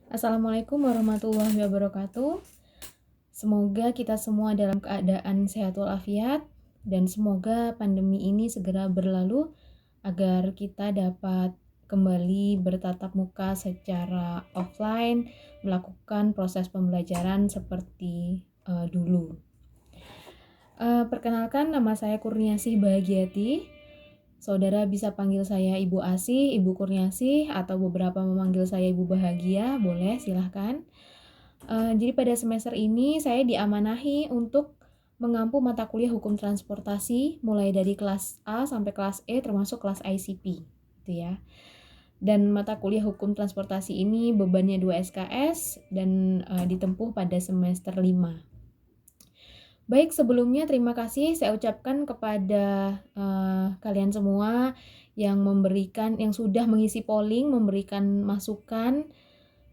Assalamualaikum warahmatullahi wabarakatuh. Semoga kita semua dalam keadaan sehat walafiat dan semoga pandemi ini segera berlalu agar kita dapat kembali bertatap muka secara offline, melakukan proses pembelajaran seperti dulu. Perkenalkan, nama saya Kurniasih Bahagiati. Saudara bisa panggil saya Ibu Asih, Ibu Kurniasih, atau beberapa memanggil saya Ibu Bahagia, boleh silahkan. Jadi pada semester ini saya diamanahi untuk mengampu mata kuliah hukum transportasi mulai dari kelas A sampai kelas E termasuk kelas ICP, gitu ya. Dan mata kuliah hukum transportasi ini bebannya 2 SKS dan ditempuh pada semester 5. Baik, sebelumnya terima kasih saya ucapkan kepada kalian semua yang sudah mengisi polling, memberikan masukan,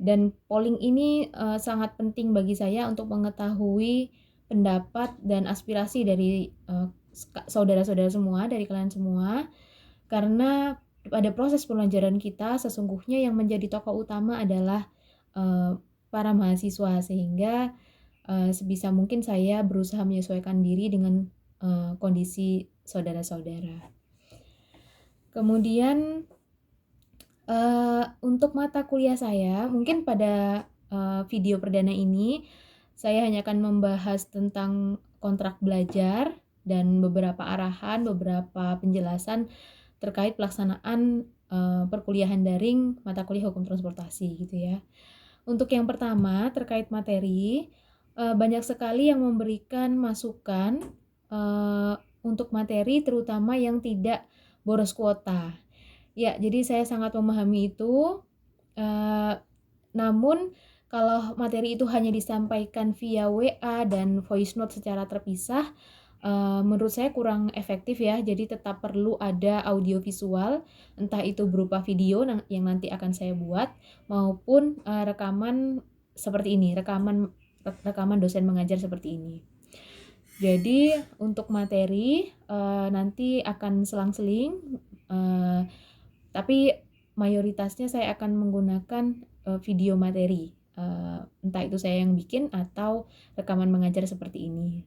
dan polling ini sangat penting bagi saya untuk mengetahui pendapat dan aspirasi dari saudara-saudara semua, dari kalian semua, karena pada proses pembelajaran kita sesungguhnya yang menjadi tokoh utama adalah para mahasiswa, sehingga sebisa mungkin saya berusaha menyesuaikan diri dengan kondisi saudara-saudara. Kemudian untuk mata kuliah saya, mungkin pada video perdana ini saya hanya akan membahas tentang kontrak belajar dan beberapa arahan, beberapa penjelasan terkait pelaksanaan perkuliahan daring mata kuliah hukum transportasi gitu ya. Untuk yang pertama terkait materi, banyak sekali yang memberikan masukan untuk materi terutama yang tidak boros kuota. Ya, jadi saya sangat memahami itu. Namun kalau materi itu hanya disampaikan via WA dan voice note secara terpisah, menurut saya kurang efektif ya. Jadi tetap perlu ada audio visual, entah itu berupa video yang nanti akan saya buat maupun rekaman seperti ini, rekaman dosen mengajar seperti ini. Jadi untuk materi nanti akan selang-seling, tapi mayoritasnya saya akan menggunakan video materi, entah itu saya yang bikin atau rekaman mengajar seperti ini.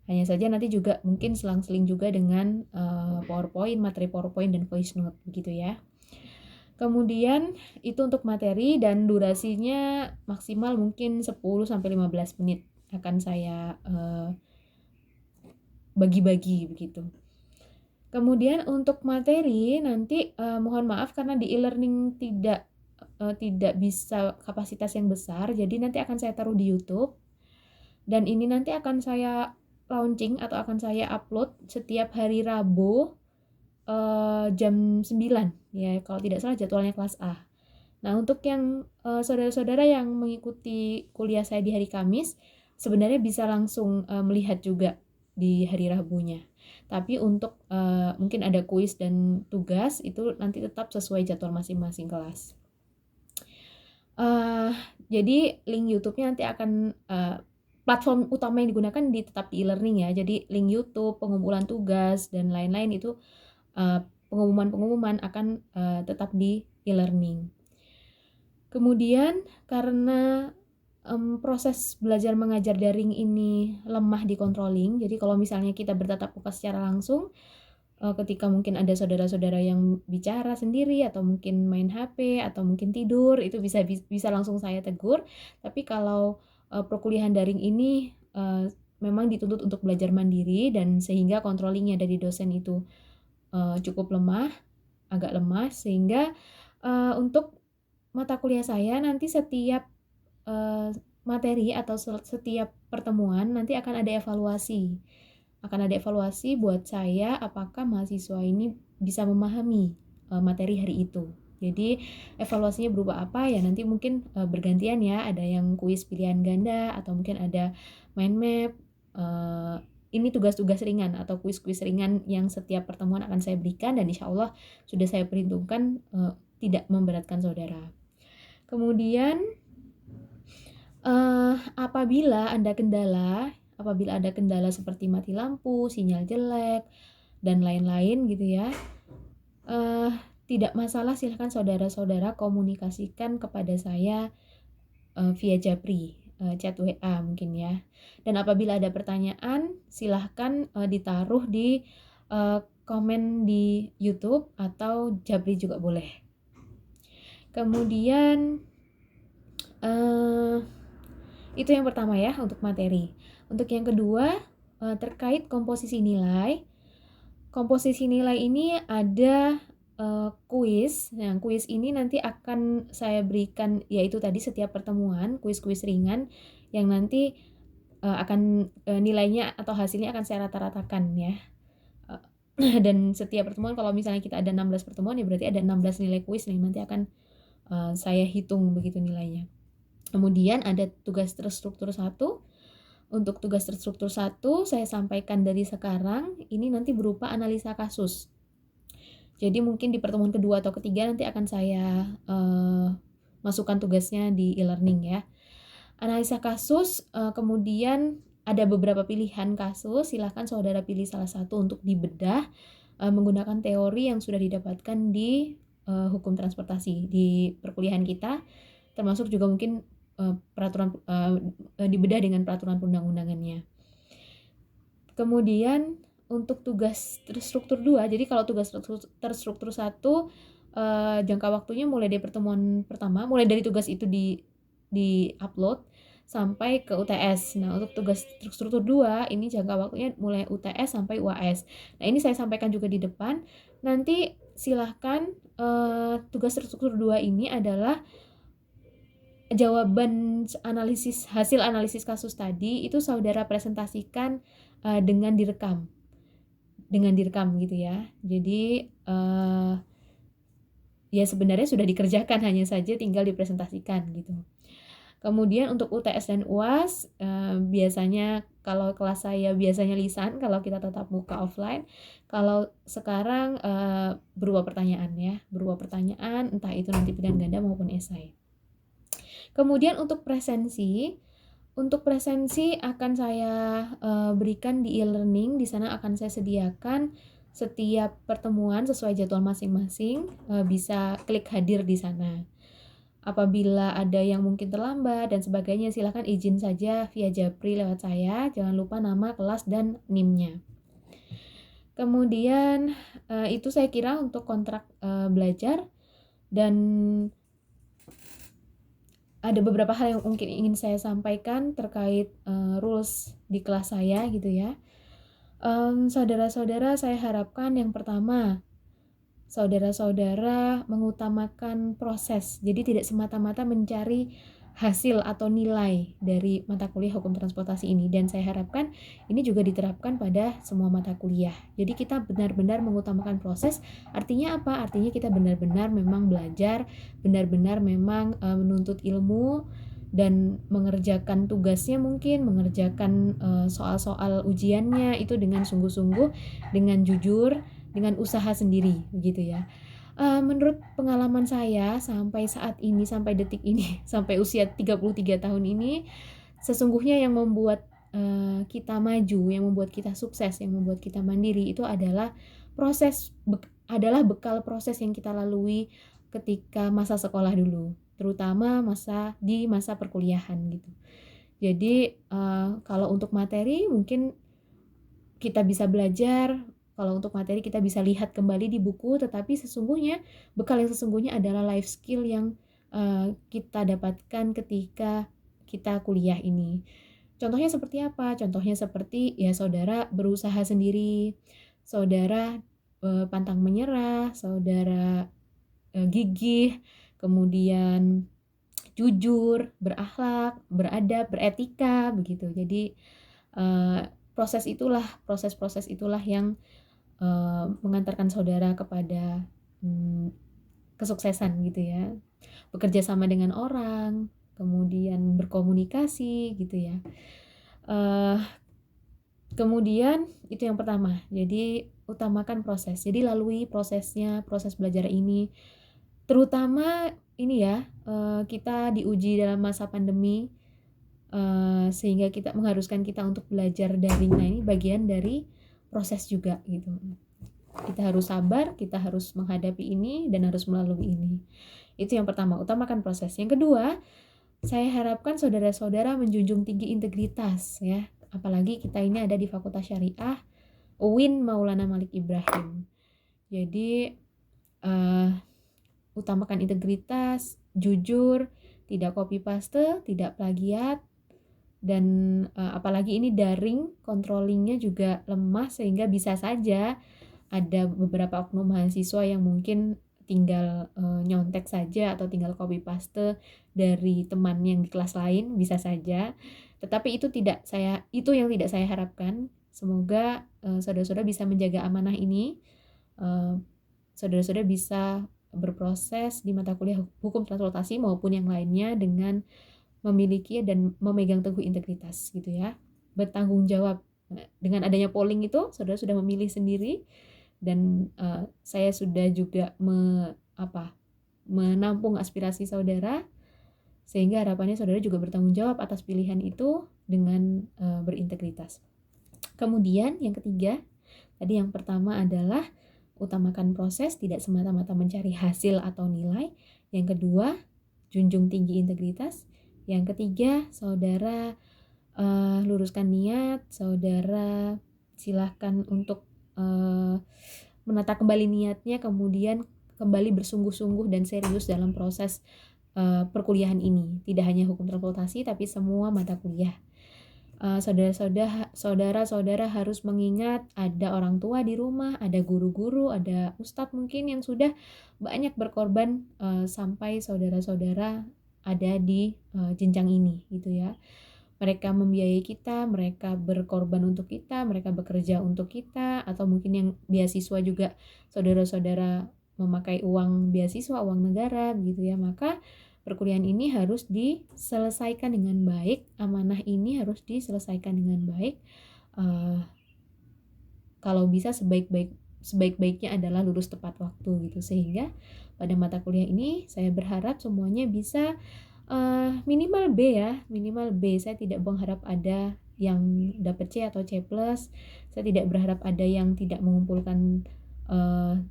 Hanya saja nanti juga mungkin selang-seling juga dengan PowerPoint, materi PowerPoint dan voice note begitu ya. Kemudian itu untuk materi dan durasinya maksimal mungkin 10-15 menit akan saya bagi-bagi begitu. Kemudian untuk materi nanti mohon maaf karena di e-learning tidak bisa kapasitas yang besar, jadi nanti akan saya taruh di YouTube dan ini nanti akan saya launching atau akan saya upload setiap hari Rabu jam 9 ya, kalau tidak salah jadwalnya kelas A. Nah, untuk yang saudara-saudara yang mengikuti kuliah saya di hari Kamis, sebenarnya bisa langsung melihat juga di hari Rabunya. Tapi untuk mungkin ada kuis dan tugas itu nanti tetap sesuai jadwal masing-masing kelas. Jadi link YouTube-nya nanti akan platform utama yang digunakan tetap di e-learning ya. Jadi link YouTube, pengumpulan tugas dan lain-lain itu pengumuman-pengumuman akan tetap di e-learning. Kemudian karena proses belajar mengajar daring ini lemah di controlling, jadi kalau misalnya kita bertatap muka secara langsung, ketika mungkin ada saudara-saudara yang bicara sendiri atau mungkin main HP atau mungkin tidur, itu bisa langsung saya tegur. Tapi kalau perkuliahan daring ini memang dituntut untuk belajar mandiri dan sehingga controllingnya dari dosen itu cukup agak lemah, sehingga untuk mata kuliah saya nanti setiap materi atau setiap pertemuan nanti akan ada evaluasi. Akan ada evaluasi buat saya apakah mahasiswa ini bisa memahami materi hari itu. Jadi evaluasinya berupa apa ya, nanti mungkin bergantian ya, ada yang kuis pilihan ganda atau mungkin ada mind map. Ini tugas-tugas ringan atau kuis-kuis ringan yang setiap pertemuan akan saya berikan dan insya Allah sudah saya perhitungkan tidak memberatkan saudara. Kemudian apabila ada kendala seperti mati lampu, sinyal jelek, dan lain-lain gitu ya, tidak masalah, silahkan saudara-saudara komunikasikan kepada saya via Japri, chat WA mungkin ya. Dan apabila ada pertanyaan, silahkan ditaruh di komen di YouTube atau Japri juga boleh. Kemudian itu yang pertama ya untuk materi. Untuk yang kedua terkait komposisi nilai. Komposisi nilai ini ada kuis. Nah, kuis ini nanti akan saya berikan, yaitu tadi setiap pertemuan, kuis-kuis ringan yang nanti akan nilainya atau hasilnya akan saya rata-ratakan ya. Dan setiap pertemuan, kalau misalnya kita ada 16 pertemuan, ya berarti ada 16 nilai kuis yang nanti akan saya hitung begitu nilainya. Kemudian ada tugas terstruktur 1. Untuk tugas terstruktur 1 saya sampaikan dari sekarang, ini nanti berupa analisa kasus. Jadi mungkin di pertemuan kedua atau ketiga nanti akan saya masukkan tugasnya di e-learning ya. Analisa kasus, kemudian ada beberapa pilihan kasus, silahkan saudara pilih salah satu untuk dibedah menggunakan teori yang sudah didapatkan di hukum transportasi di perkuliahan kita, termasuk juga mungkin peraturan dibedah dengan peraturan perundang-undangannya. Kemudian untuk tugas terstruktur 2, jadi kalau tugas terstruktur 1 jangka waktunya mulai dari pertemuan pertama, mulai dari tugas itu di upload sampai ke UTS. Nah, untuk tugas terstruktur 2 ini jangka waktunya mulai UTS sampai UAS. Nah, ini saya sampaikan juga di depan. Nanti silahkan tugas terstruktur 2 ini adalah jawaban hasil analisis kasus tadi itu saudara presentasikan dengan direkam gitu ya. Jadi ya sebenarnya sudah dikerjakan, hanya saja tinggal dipresentasikan gitu. Kemudian untuk UTS dan UAS biasanya kalau kelas saya biasanya lisan kalau kita tetap muka offline. Kalau sekarang berupa pertanyaan ya, entah itu nanti pilihan ganda maupun esai. Kemudian untuk presensi akan saya berikan di e-learning. Di sana akan saya sediakan setiap pertemuan sesuai jadwal masing-masing, bisa klik hadir di sana. Apabila ada yang mungkin terlambat dan sebagainya, silakan izin saja via Japri lewat saya. Jangan lupa nama, kelas, dan NIM-nya. Kemudian itu saya kira untuk kontrak belajar, dan ada beberapa hal yang mungkin ingin saya sampaikan terkait rules di kelas saya gitu ya. Saudara-saudara, saya harapkan yang pertama, saudara-saudara mengutamakan proses. Jadi tidak semata-mata mencari hasil atau nilai dari mata kuliah hukum transportasi ini, dan saya harapkan ini juga diterapkan pada semua mata kuliah. Jadi kita benar-benar mengutamakan proses. Artinya apa? Artinya kita benar-benar memang belajar, benar-benar memang menuntut ilmu dan mengerjakan tugasnya, mungkin mengerjakan soal-soal ujiannya itu dengan sungguh-sungguh, dengan jujur, dengan usaha sendiri begitu ya. Menurut pengalaman saya sampai saat ini, sampai detik ini, sampai usia 33 tahun ini, sesungguhnya yang membuat kita maju, yang membuat kita sukses, yang membuat kita mandiri itu adalah bekal proses yang kita lalui ketika masa sekolah dulu, terutama di masa perkuliahan gitu. Jadi kalau untuk materi mungkin kita bisa belajar, kalau untuk materi kita bisa lihat kembali di buku, tetapi sesungguhnya bekal yang sesungguhnya adalah life skill yang kita dapatkan ketika kita kuliah ini. Contohnya seperti apa? Contohnya seperti ya saudara berusaha sendiri, saudara pantang menyerah, saudara gigih, kemudian jujur, berakhlak, beradab, beretika begitu. Jadi proses-proses itulah yang mengantarkan saudara kepada kesuksesan gitu ya. Bekerja sama dengan orang, kemudian berkomunikasi gitu ya. Kemudian itu yang pertama. Jadi utamakan proses. Jadi lalui prosesnya, proses belajar ini. Terutama ini ya, kita diuji dalam masa pandemi, sehingga kita mengharuskan kita untuk belajar daring. Nah, ini bagian dari proses juga gitu. Kita harus sabar, kita harus menghadapi ini dan harus melalui ini. Itu yang pertama, utamakan proses. Yang kedua, Saya harapkan saudara-saudara menjunjung tinggi integritas ya. Apalagi kita ini ada di Fakultas Syariah UIN Maulana Malik Ibrahim. Jadi utamakan integritas, jujur, tidak copy paste, tidak plagiat, dan apalagi ini daring, controllingnya juga lemah sehingga bisa saja ada beberapa oknum mahasiswa yang mungkin tinggal nyontek saja atau tinggal copy paste dari teman yang di kelas lain, bisa saja. Tetapi itu yang tidak saya harapkan. Semoga saudara-saudara bisa menjaga amanah ini. Saudara-saudara bisa berproses di mata kuliah hukum transportasi maupun yang lainnya dengan memiliki dan memegang teguh integritas gitu ya. Bertanggung jawab. Dengan adanya polling itu, saudara sudah memilih sendiri, dan saya sudah juga menampung aspirasi saudara, sehingga harapannya saudara juga bertanggung jawab atas pilihan itu dengan berintegritas. Kemudian yang ketiga, tadi yang pertama adalah utamakan proses, tidak semata-mata mencari hasil atau nilai. Yang kedua, junjung tinggi integritas. Yang ketiga, saudara luruskan niat, saudara silahkan untuk menata kembali niatnya, kemudian kembali bersungguh-sungguh dan serius dalam proses perkuliahan ini. Tidak hanya hukum transportasi, tapi semua mata kuliah. Saudara-saudara harus mengingat ada orang tua di rumah, ada guru-guru, ada ustadz mungkin yang sudah banyak berkorban sampai saudara-saudara ada di jenjang ini gitu ya. Mereka membiayai kita, mereka berkorban untuk kita, mereka bekerja untuk kita, atau mungkin yang beasiswa juga saudara-saudara memakai uang beasiswa, uang negara begitu ya. Maka perkuliahan ini harus diselesaikan dengan baik, amanah ini harus diselesaikan dengan baik. Kalau bisa sebaik-baiknya adalah lulus tepat waktu gitu, sehingga pada mata kuliah ini saya berharap semuanya bisa minimal B ya, minimal B. Saya tidak berharap ada yang dapat C atau C+, saya tidak berharap ada yang tidak mengumpulkan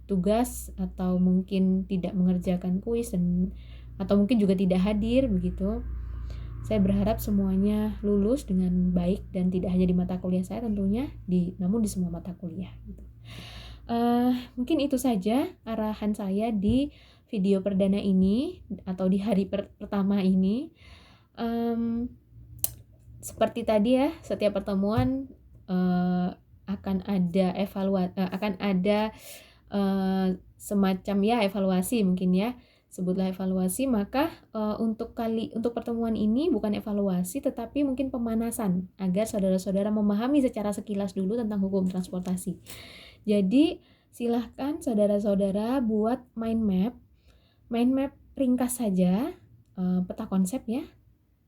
tugas atau mungkin tidak mengerjakan kuis atau mungkin juga tidak hadir begitu. Saya berharap semuanya lulus dengan baik dan tidak hanya di mata kuliah saya tentunya, namun di semua mata kuliah gitu. Mungkin itu saja arahan saya di video perdana ini atau di hari pertama ini. Seperti tadi ya, setiap pertemuan akan ada semacam ya evaluasi mungkin ya, sebutlah evaluasi. Maka untuk pertemuan ini bukan evaluasi tetapi mungkin pemanasan agar saudara-saudara memahami secara sekilas dulu tentang hukum transportasi. Jadi silahkan saudara-saudara buat mind map ringkas saja, peta konsep ya,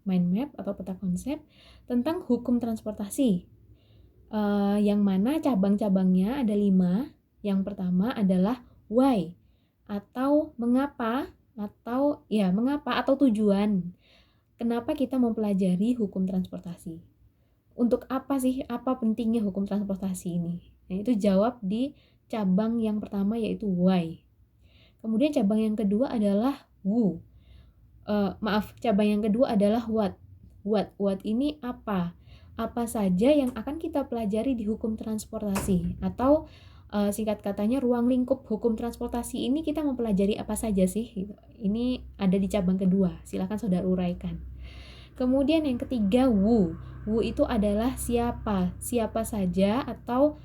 mind map atau peta konsep tentang hukum transportasi, yang mana cabang-cabangnya ada 5. Yang pertama adalah why atau mengapa atau tujuan. Kenapa kita mempelajari hukum transportasi? Untuk apa sih, apa pentingnya hukum transportasi ini? Nah, itu jawab di cabang yang pertama yaitu why. Kemudian cabang yang kedua adalah cabang yang kedua adalah what. What ini apa? Apa saja yang akan kita pelajari di hukum transportasi, atau singkat katanya ruang lingkup hukum transportasi ini kita mempelajari apa saja sih? Ini ada di cabang kedua, silakan saudara uraikan. Kemudian yang ketiga who itu adalah siapa saja atau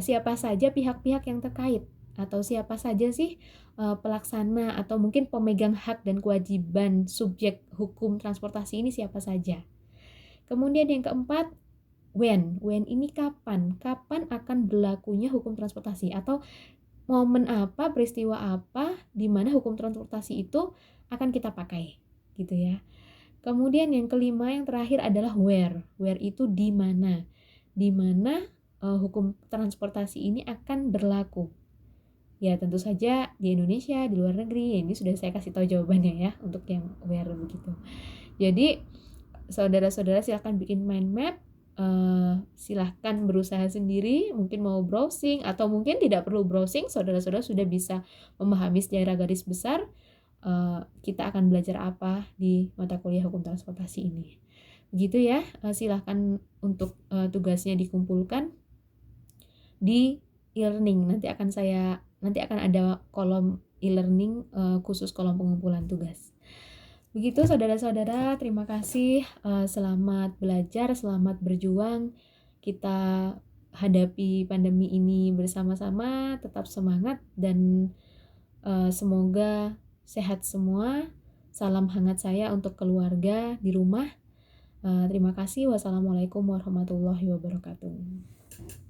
siapa saja pihak-pihak yang terkait, atau siapa saja sih pelaksana atau mungkin pemegang hak dan kewajiban subjek hukum transportasi ini siapa saja. Kemudian yang keempat when ini kapan akan berlakunya hukum transportasi, atau momen apa, peristiwa apa di mana hukum transportasi itu akan kita pakai gitu ya. Kemudian yang kelima, yang terakhir adalah where itu di mana hukum transportasi ini akan berlaku. Ya tentu saja di Indonesia, di luar negeri. Ini sudah saya kasih tahu jawabannya ya untuk yang where begitu. Jadi saudara-saudara silahkan bikin mind map, silahkan berusaha sendiri, mungkin mau browsing atau mungkin tidak perlu browsing, saudara-saudara sudah bisa memahami secara garis besar kita akan belajar apa di mata kuliah hukum transportasi ini. Begitu ya, silahkan untuk tugasnya dikumpulkan di e-learning. Nanti akan ada kolom e-learning khusus kolom pengumpulan tugas. Begitu saudara-saudara, terima kasih. Selamat belajar, selamat berjuang. Kita hadapi pandemi ini bersama-sama, tetap semangat dan semoga sehat semua. Salam hangat saya untuk keluarga di rumah. Terima kasih. Wassalamualaikum warahmatullahi wabarakatuh.